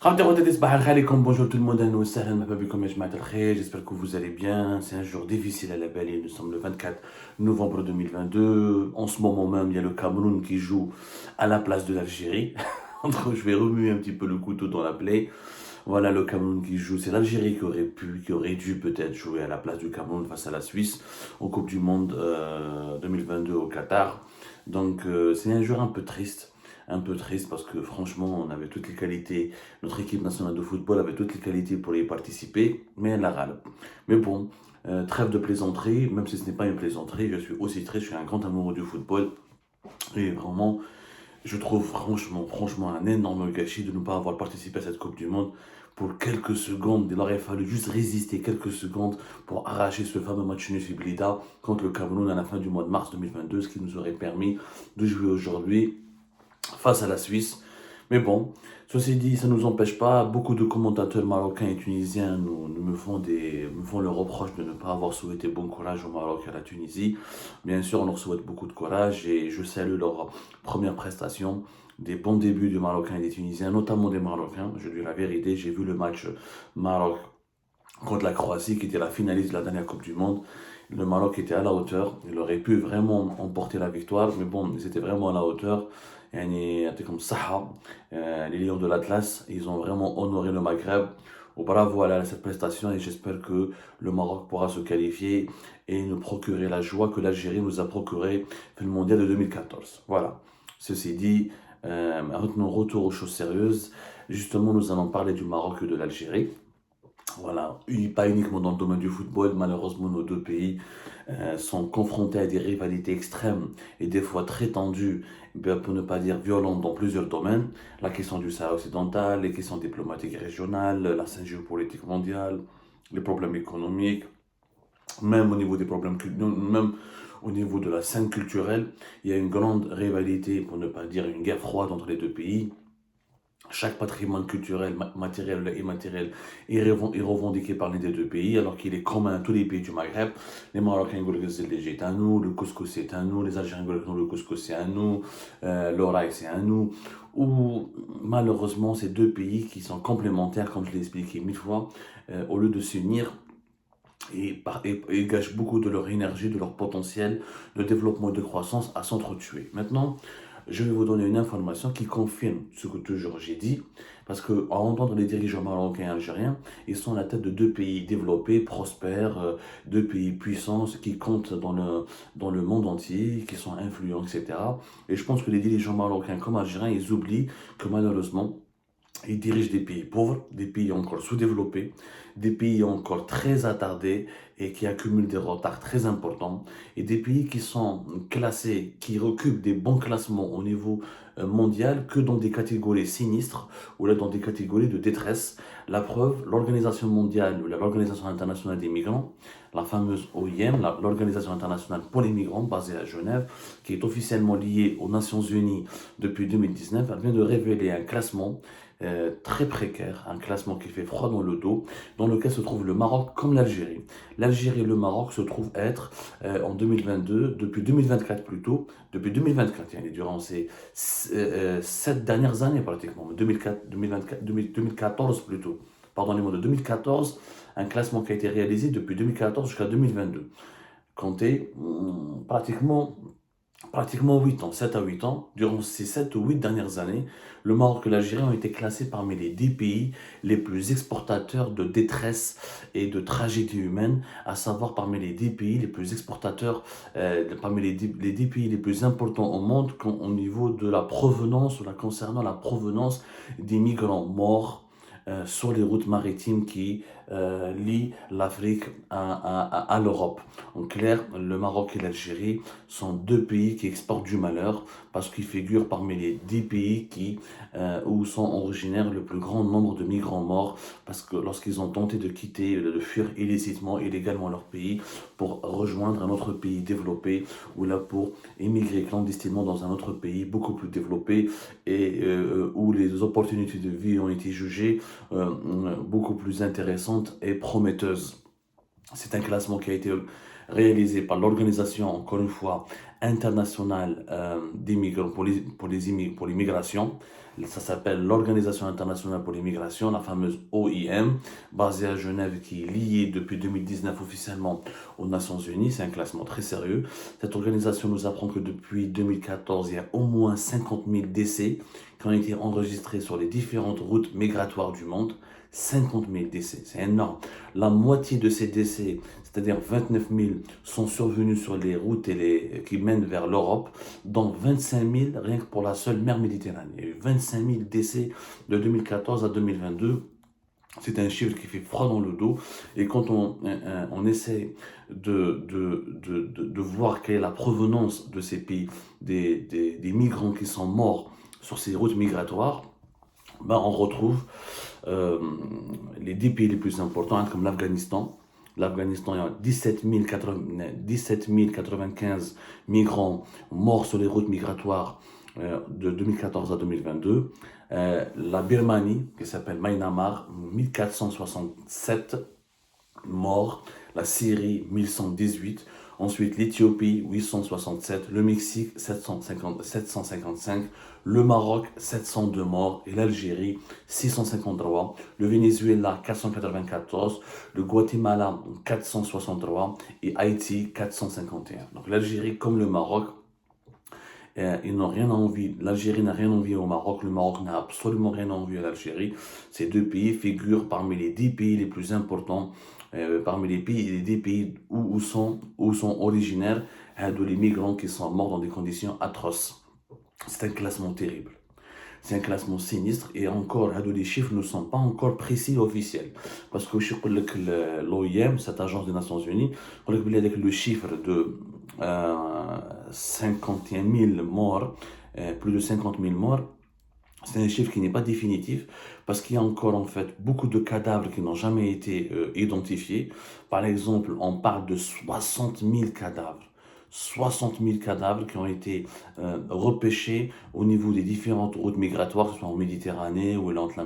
Bonjour tout le monde, j'espère que vous allez bien. C'est un jour difficile à la belle et nous sommes le 24 novembre 2022. En ce moment même, il y a le Cameroun qui joue à la place de l'Algérie. Je vais remuer un petit peu le couteau dans la plaie. Voilà le Cameroun qui joue. C'est l'Algérie qui aurait dû peut-être jouer à la place du Cameroun face à la Suisse en Coupe du Monde 2022 au Qatar. C'est un jour un peu triste parce que franchement on avait toutes les qualités, notre équipe nationale de football avait toutes les qualités pour y participer, mais elle la râle. Mais bon, trêve de plaisanterie, même si ce n'est pas une plaisanterie, je suis aussi triste, je suis un grand amoureux du football et vraiment je trouve franchement un énorme gâchis de ne pas avoir participé à cette Coupe du Monde. Pour quelques secondes, il aurait fallu juste résister quelques secondes pour arracher ce fameux match nul contre le Cameroun à la fin du mois de mars 2022, ce qui nous aurait permis de jouer aujourd'hui face à la Suisse. Mais bon, ceci dit, ça ne nous empêche pas. Beaucoup de commentateurs marocains et tunisiens me font le reproche de ne pas avoir souhaité bon courage au Maroc et à la Tunisie. Bien sûr, on leur souhaite beaucoup de courage et je salue leur première prestation, des bons débuts du Marocains et des Tunisiens, notamment des Marocains. Je dis la vérité, j'ai vu le match Maroc contre la Croatie, qui était la finaliste de la dernière Coupe du Monde. Le Maroc était à la hauteur, il aurait pu vraiment emporter la victoire, mais bon, ils étaient vraiment à la hauteur. Comme ça, les Lions de l'Atlas, ils ont vraiment honoré le Maghreb. Bravo à cette prestation et j'espère que le Maroc pourra se qualifier et nous procurer la joie que l'Algérie nous a procuré pour le mondial de 2014. Voilà. Ceci dit, maintenant retour aux choses sérieuses. Justement, nous allons parler du Maroc et de l'Algérie. Voilà, pas uniquement dans le domaine du football, malheureusement nos deux pays sont confrontés à des rivalités extrêmes et des fois très tendues, pour ne pas dire violentes dans plusieurs domaines. La question du Sahara occidental, les questions diplomatiques et régionales, la scène géopolitique mondiale, les problèmes économiques, même au niveau des problèmes même au niveau de la scène culturelle, il y a une grande rivalité, pour ne pas dire une guerre froide entre les deux pays. Chaque patrimoine culturel, matériel et immatériel est revendiqué par les deux pays, alors qu'il est commun à tous les pays du Maghreb. Les Marocains disent que c'est à nous, le couscous c'est à nous, les Algériens disent que le couscous c'est à nous, l'oraille c'est à nous. Ou malheureusement, ces deux pays qui sont complémentaires, comme je l'ai expliqué mille fois, au lieu de s'unir, et gâchent beaucoup de leur énergie, de leur potentiel de développement et de croissance à s'entretuer. Maintenant, je vais vous donner une information qui confirme ce que toujours j'ai dit, parce que à entendre les dirigeants marocains et algériens, ils sont à la tête de deux pays développés, prospères, deux pays puissants qui comptent dans le monde entier, qui sont influents, etc. Et je pense que les dirigeants marocains comme algériens, ils oublient que malheureusement, ils dirigent des pays pauvres, des pays encore sous-développés, des pays encore très attardés et qui accumulent des retards très importants, et des pays qui sont classés, qui occupent des bons classements au niveau mondial que dans des catégories sinistres ou là dans des catégories de détresse. La preuve, l'Organisation mondiale ou l'Organisation internationale des migrants, la fameuse OIM, l'Organisation internationale pour les migrants basée à Genève, qui est officiellement liée aux Nations Unies depuis 2019, elle vient de révéler un classement très précaire, un classement qui fait froid dans le dos, dans lequel se trouve le Maroc comme l'Algérie. L'Algérie et le Maroc se trouvent être en 2022, depuis 2024 plutôt, depuis 2024, durant ces 7 dernières années pratiquement, 2004, 2024, 2014 plutôt, pardonnez-moi, de 2014, un classement qui a été réalisé depuis 2014 jusqu'à 2022. Comptez pratiquement 8 ans, 7 à 8 ans, durant ces 7 ou 8 dernières années, le Maroc et l'Algérie ont été classés parmi les 10 pays les plus exportateurs de détresse et de tragédie humaine, à savoir parmi les 10 pays les plus exportateurs, parmi les 10 pays les plus importants au monde au niveau de la provenance, ou là, concernant la provenance des migrants morts sur les routes maritimes qui lient l'Afrique à l'Europe. En clair, le Maroc et l'Algérie sont deux pays qui exportent du malheur parce qu'ils figurent parmi les 10 pays où sont originaires le plus grand nombre de migrants morts parce que lorsqu'ils ont tenté de quitter, de fuir illicitement, illégalement leur pays pour rejoindre un autre pays développé ou là pour émigrer clandestinement dans un autre pays beaucoup plus développé et où les opportunités de vie ont été jugées beaucoup plus intéressantes et prometteuses. C'est un classement qui a été réalisé par l'Organisation, encore une fois, internationale des migrants pour l'immigration. Ça s'appelle l'Organisation internationale pour l'immigration, la fameuse OIM, basée à Genève, qui est liée depuis 2019 officiellement aux Nations Unies. C'est un classement très sérieux. Cette organisation nous apprend que depuis 2014, il y a au moins 50 000 décès qui ont été enregistrés sur les différentes routes migratoires du monde. 50 000 décès, c'est énorme. La moitié de ces décès, c'est-à-dire 29 000, sont survenus sur les routes qui mènent vers l'Europe, dont 25 000 rien que pour la seule mer Méditerranée. Il y a eu 25 000 décès de 2014 à 2022. C'est un chiffre qui fait froid dans le dos. Et quand on essaie de voir quelle est la provenance de ces pays, des migrants qui sont morts sur ces routes migratoires, ben on retrouve les 10 pays les plus importants, comme l'Afghanistan. L'Afghanistan, il y a 17 095 migrants morts sur les routes migratoires de 2014 à 2022. La Birmanie, qui s'appelle Myanmar, 1467 morts. La Syrie, 1118. Ensuite, l'Éthiopie, 867. Le Mexique, 755. Le Maroc, 702 morts. Et l'Algérie, 653. Le Venezuela, 494. Le Guatemala, 463. Et Haïti, 451. Donc l'Algérie, comme le Maroc, ils n'ont rien envie. L'Algérie n'a rien envie au Maroc. Le Maroc n'a absolument rien envie à l'Algérie. Ces deux pays figurent parmi les 10 pays les plus importants, parmi les 10 pays où sont originaires les migrants qui sont morts dans des conditions atroces. C'est un classement terrible. C'est un classement sinistre et encore, les chiffres ne sont pas encore précis et officiels. Parce que je sais que l'OIM, cette agence des Nations Unies, avec le chiffre de 51 000 morts, plus de 50 000 morts, c'est un chiffre qui n'est pas définitif parce qu'il y a encore en fait beaucoup de cadavres qui n'ont jamais été identifiés. Par exemple, on parle de 60 000 cadavres. 60 000 cadavres qui ont été repêchés au niveau des différentes routes migratoires, que ce soit en Méditerranée, ou là entre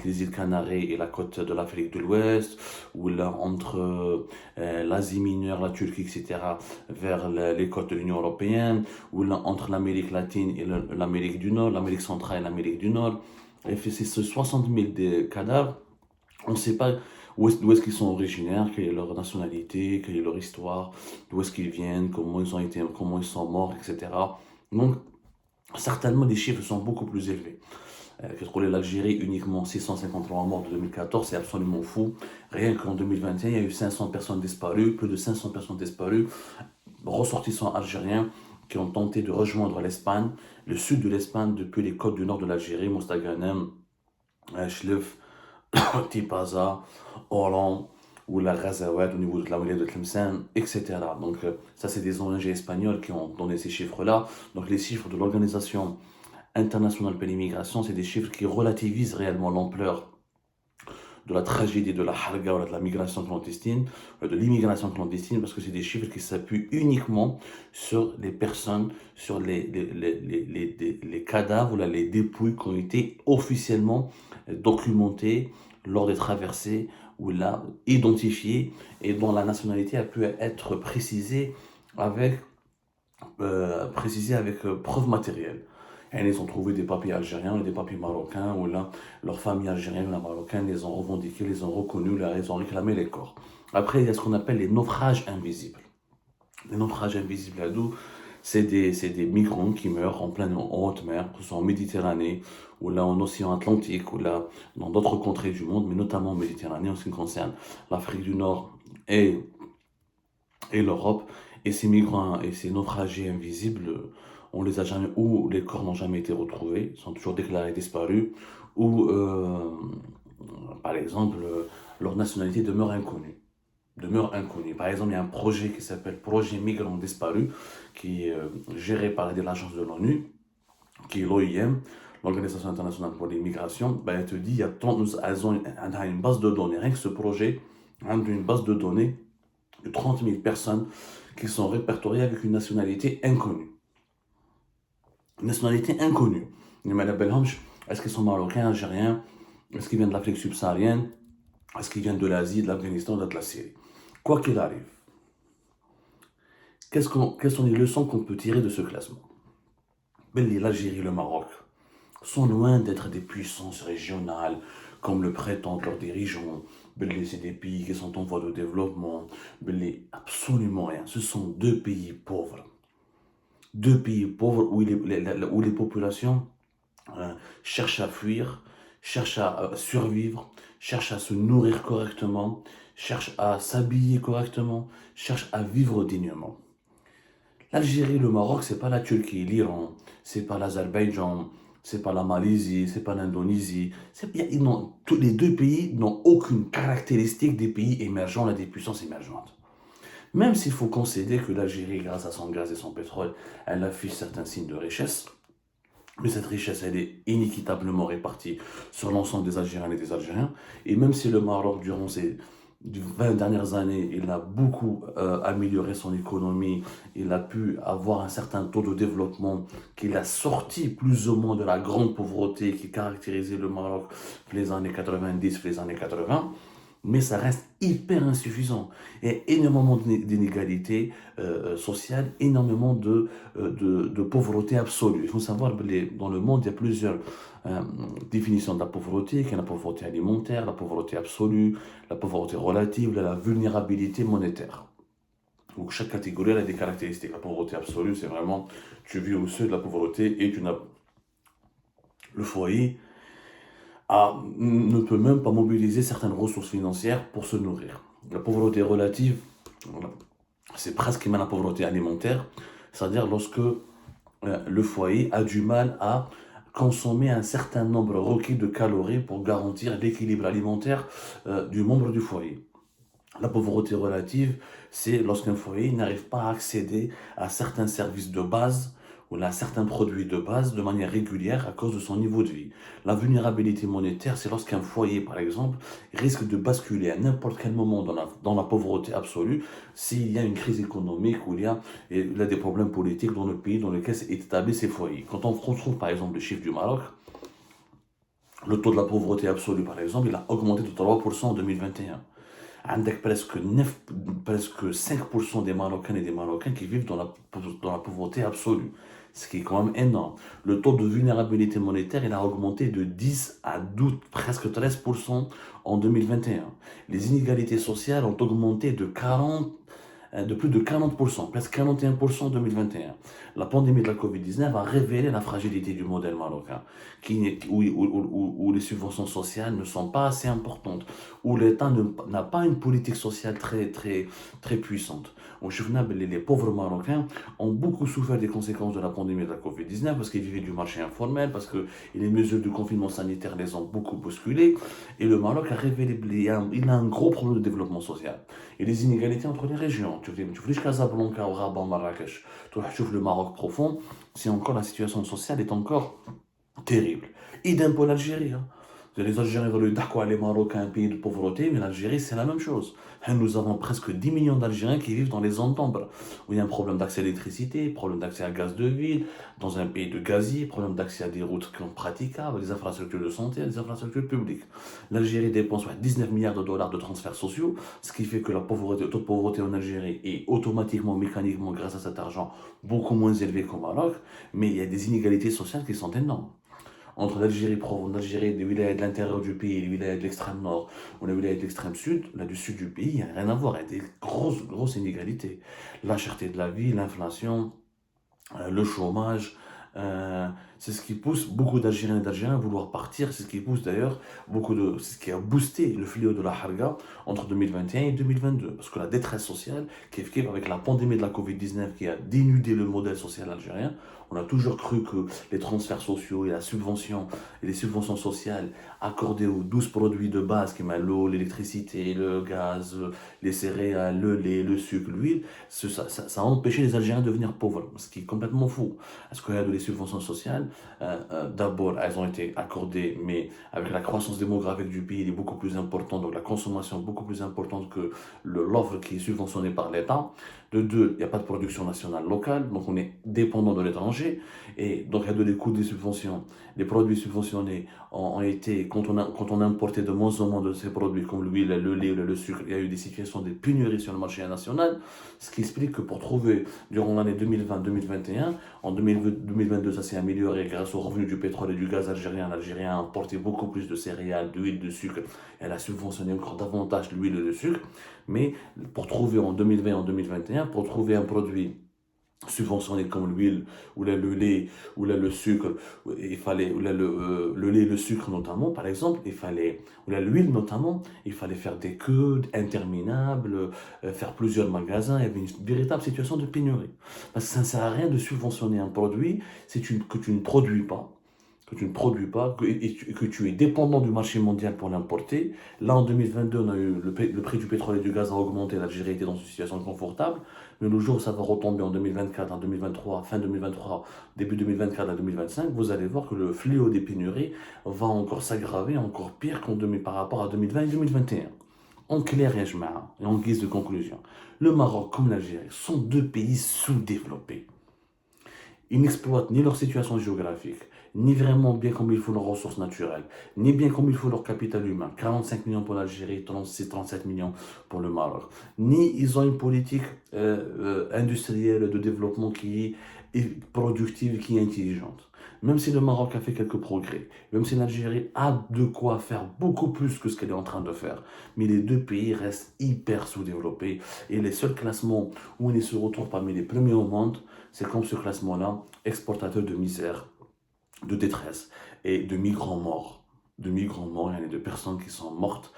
les îles Canaries et la côte de l'Afrique de l'Ouest, ou là entre l'Asie mineure, la Turquie, etc., vers les côtes de l'Union européenne, ou là entre l'Amérique latine et l'Amérique du Nord, l'Amérique centrale et l'Amérique du Nord. Et c'est ce 60 000 cadavres, on ne sait pas d'où est-ce qu'ils sont originaires, quelle est leur nationalité, quelle est leur histoire, d'où est-ce qu'ils viennent, comment ils ont été, comment ils sont morts, etc. Donc, certainement, les chiffres sont beaucoup plus élevés. L'Algérie, uniquement 653 morts de 2014, c'est absolument fou. Rien qu'en 2021, il y a eu 500 personnes disparues, plus de 500 personnes disparues, ressortissants algériens qui ont tenté de rejoindre l'Espagne, le sud de l'Espagne, depuis les côtes du nord de l'Algérie, Mostaganem, Chlef, Tipaza, Oran ou la Ghazawat au niveau de la wilaya de Tlemcen, etc. Donc ça c'est des ONG espagnoles qui ont donné ces chiffres-là. Donc les chiffres de l'Organisation internationale pour l'immigration, c'est des chiffres qui relativisent réellement l'ampleur de la tragédie de la harga ou de la migration clandestine, de l'immigration clandestine, parce que c'est des chiffres qui s'appuient uniquement sur les personnes, sur les cadavres ou les dépouilles qui ont été officiellement documentées lors des traversées ou là identifiées et dont la nationalité a pu être précisée avec preuve matérielle. Et ils ont trouvé des papiers algériens et des papiers marocains, où là, leurs familles algériennes ou marocaines les ont revendiqués, les ont reconnus, là, ils ont réclamé les corps. Après, il y a ce qu'on appelle les naufrages invisibles. Les naufrages invisibles à d'où c'est des migrants qui meurent en haute mer, que ce soit en Méditerranée, ou là en océan Atlantique, ou là dans d'autres contrées du monde, mais notamment en Méditerranée en ce qui concerne l'Afrique du Nord et l'Europe. Et ces migrants et ces naufragés invisibles, on les a jamais, ou les corps n'ont jamais été retrouvés, sont toujours déclarés disparus, ou par exemple, leur nationalité demeure inconnue. Par exemple, il y a un projet qui s'appelle Projet Migrants Disparus, qui est géré par l'agence de l'ONU, qui est l'OIM, l'Organisation internationale pour l'immigration. Ben, elle te dit, elles ont une base de données. Rien que ce projet a une base de données de 30 000 personnes qui sont répertoriées avec une nationalité inconnue. Une nationalité inconnue. Est-ce qu'ils sont marocains, algériens? Est-ce qu'ils viennent de l'Afrique subsaharienne? Est-ce qu'ils viennent de l'Asie, de l'Afghanistan, de la Syrie? Quoi qu'il arrive, Quelles sont les leçons qu'on peut tirer de ce classement? L'Algérie et le Maroc sont loin d'être des puissances régionales, comme le prétendent leurs dirigeants. C'est des pays qui sont en voie de développement. Absolument rien. Ce sont deux pays pauvres. Deux pays pauvres où les populations cherchent à fuir, cherchent à survivre, cherchent à se nourrir correctement, cherchent à s'habiller correctement, cherchent à vivre dignement. L'Algérie, le Maroc, c'est pas la Turquie, l'Iran, c'est pas l'Azerbaïdjan, c'est pas la Malaisie, c'est pas l'Indonésie. Tous les deux pays n'ont aucune caractéristique des pays émergents, là, des puissances émergentes. Même s'il faut concéder que l'Algérie, grâce à son gaz et son pétrole, elle affiche certains signes de richesse, mais cette richesse, elle est inéquitablement répartie sur l'ensemble des Algériens et des Algériens. Et même si le Maroc, durant ces 20 dernières années, il a beaucoup amélioré son économie, il a pu avoir un certain taux de développement qui l'a sorti plus ou moins de la grande pauvreté qui caractérisait le Maroc les années 90, les années 80, mais ça reste hyper insuffisant. Il y a énormément d'inégalités sociales, énormément de pauvreté absolue. Il faut savoir que dans le monde, il y a plusieurs définitions de la pauvreté. Il y a la pauvreté alimentaire, la pauvreté absolue, la pauvreté relative, la vulnérabilité monétaire. Donc chaque catégorie a des caractéristiques. La pauvreté absolue, c'est vraiment, tu vis au seuil de la pauvreté et tu n'as le foyer ne peut même pas mobiliser certaines ressources financières pour se nourrir. La pauvreté relative, c'est presque même la pauvreté alimentaire, c'est-à-dire lorsque le foyer a du mal à consommer un certain nombre requis de calories pour garantir l'équilibre alimentaire du membre du foyer. La pauvreté relative, c'est lorsqu'un foyer n'arrive pas à accéder à certains services de base ou à certains produits de base de manière régulière à cause de son niveau de vie. La vulnérabilité monétaire, c'est lorsqu'un foyer, par exemple, risque de basculer à n'importe quel moment dans la pauvreté absolue s'il y a une crise économique ou il y a des problèmes politiques dans le pays dans lequel est établi ces foyers. Quand on retrouve, par exemple, le chiffre du Maroc, le taux de la pauvreté absolue, par exemple, il a augmenté de 3% en 2021. Avec presque 5% des Marocains et des Marocains qui vivent dans la pauvreté absolue, ce qui est quand même énorme. Le taux de vulnérabilité monétaire, il a augmenté de 10 à 12, presque 13% en 2021. Les inégalités sociales ont augmenté de plus de 40%, presque 41% en 2021. La pandémie de la Covid-19 a révélé la fragilité du modèle marocain, où les subventions sociales ne sont pas assez importantes, où l'État n'a pas une politique sociale très puissante. Les pauvres Marocains ont beaucoup souffert des conséquences de la pandémie de la Covid-19 parce qu'ils vivaient du marché informel, parce que les mesures de confinement sanitaire les ont beaucoup bousculés. Et le Maroc a révélé il a un gros problème de développement social. Et les inégalités entre les régions. Tu vois, Casablanca, au Rabat, Marrakech, tu vois, le Maroc profond, c'est encore la situation sociale est encore terrible. Idem pour l'Algérie. Hein. Les Algériens veulent dire quoi, les Marocains, un pays de pauvreté, mais l'Algérie, c'est la même chose. Nous avons presque 10 millions d'Algériens qui vivent dans les zones d'ombre, où il y a un problème d'accès à l'électricité, problème d'accès à gaz de ville, dans un pays de gazier, problème d'accès à des routes qui sont praticables, des infrastructures de santé, des infrastructures publiques. L'Algérie dépense 19 milliards de dollars de transferts sociaux, ce qui fait que le taux de pauvreté en Algérie est automatiquement, mécaniquement, grâce à cet argent, beaucoup moins élevé qu'au Maroc, mais il y a des inégalités sociales qui sont énormes entre l'Algérie, les wilayas de l'intérieur du pays, les wilayas de l'extrême nord ou les wilayas de l'extrême sud, là du sud du pays, il n'y a rien à voir, il y a des grosses inégalités. La cherté de la vie, l'inflation, le chômage, c'est ce qui pousse beaucoup d'Algériens et d'Algériens à vouloir partir. C'est ce qui pousse d'ailleurs c'est ce qui a boosté le fléau de la Harga entre 2021 et 2022. Parce que la détresse sociale, qui est avec la pandémie de la Covid-19 qui a dénudé le modèle social algérien, on a toujours cru que les transferts sociaux et les subventions sociales accordées aux 12 produits de base, qui sont l'eau, l'électricité, le gaz, les céréales, le lait, le sucre, l'huile, ça a empêché les Algériens de devenir pauvres, ce qui est complètement fou. Parce qu'il y a des subventions sociales D'abord, elles ont été accordées, mais avec la croissance démographique du pays, elle est beaucoup plus importante, donc la consommation est beaucoup plus importante que l'offre qui est subventionnée par l'État. De deux, il n'y a pas de production nationale locale, donc on est dépendant de l'étranger, et donc il y a des coûts des subventions. Les produits subventionnés ont été, quand on a importé de moins en moins de ces produits, comme l'huile, le lait, le sucre, il y a eu des situations de pénurie sur le marché national, ce qui explique que pour trouver, durant l'année 2020-2021, en 2022, ça s'est amélioré grâce au revenu du pétrole et du gaz algérien. L'Algérien a importé beaucoup plus de céréales, d'huile, de sucre. Elle a subventionné encore davantage l'huile et le sucre. Mais pour trouver en 2020 et en 2021, pour trouver un produit subventionné comme l'huile, ou là le lait, ou là le sucre, il fallait, ou là le lait et le sucre notamment, par exemple, il fallait, ou là l'huile notamment, il fallait faire des queues interminables, faire plusieurs magasins, il y avait une véritable situation de pénurie. Parce que ça ne sert à rien de subventionner un produit que tu ne produis pas. Que tu es dépendant du marché mondial pour l'importer. Là, en 2022, on a eu le prix du pétrole et du gaz a augmenté, l'Algérie était dans une situation confortable. Mais le jour où ça va retomber en 2024, en 2023, fin 2023, début 2024 à 2025, vous allez voir que le fléau des pénuries va encore s'aggraver, encore pire par rapport à 2020 et 2021. En clair, et en guise de conclusion, le Maroc comme l'Algérie sont deux pays sous-développés. Ils n'exploitent ni leur situation géographique, ni vraiment bien comme il faut leurs ressources naturelles, ni bien comme il faut leur capital humain. 45 millions pour l'Algérie, 37 millions pour le Maroc. Ni ils ont une politique industrielle de développement qui est productive, qui est intelligente. Même si le Maroc a fait quelques progrès, même si l'Algérie a de quoi faire beaucoup plus que ce qu'elle est en train de faire, mais les deux pays restent hyper sous-développés. Et les seuls classements où ils se retrouvent parmi les premiers au monde, c'est comme ce classement-là, exportateur de misère, de détresse et de migrants morts. De migrants morts, il y a de personnes qui sont mortes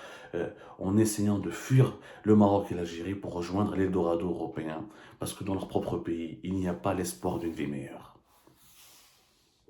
en essayant de fuir le Maroc et l'Algérie pour rejoindre l'Eldorado européen, parce que dans leur propre pays, il n'y a pas l'espoir d'une vie meilleure.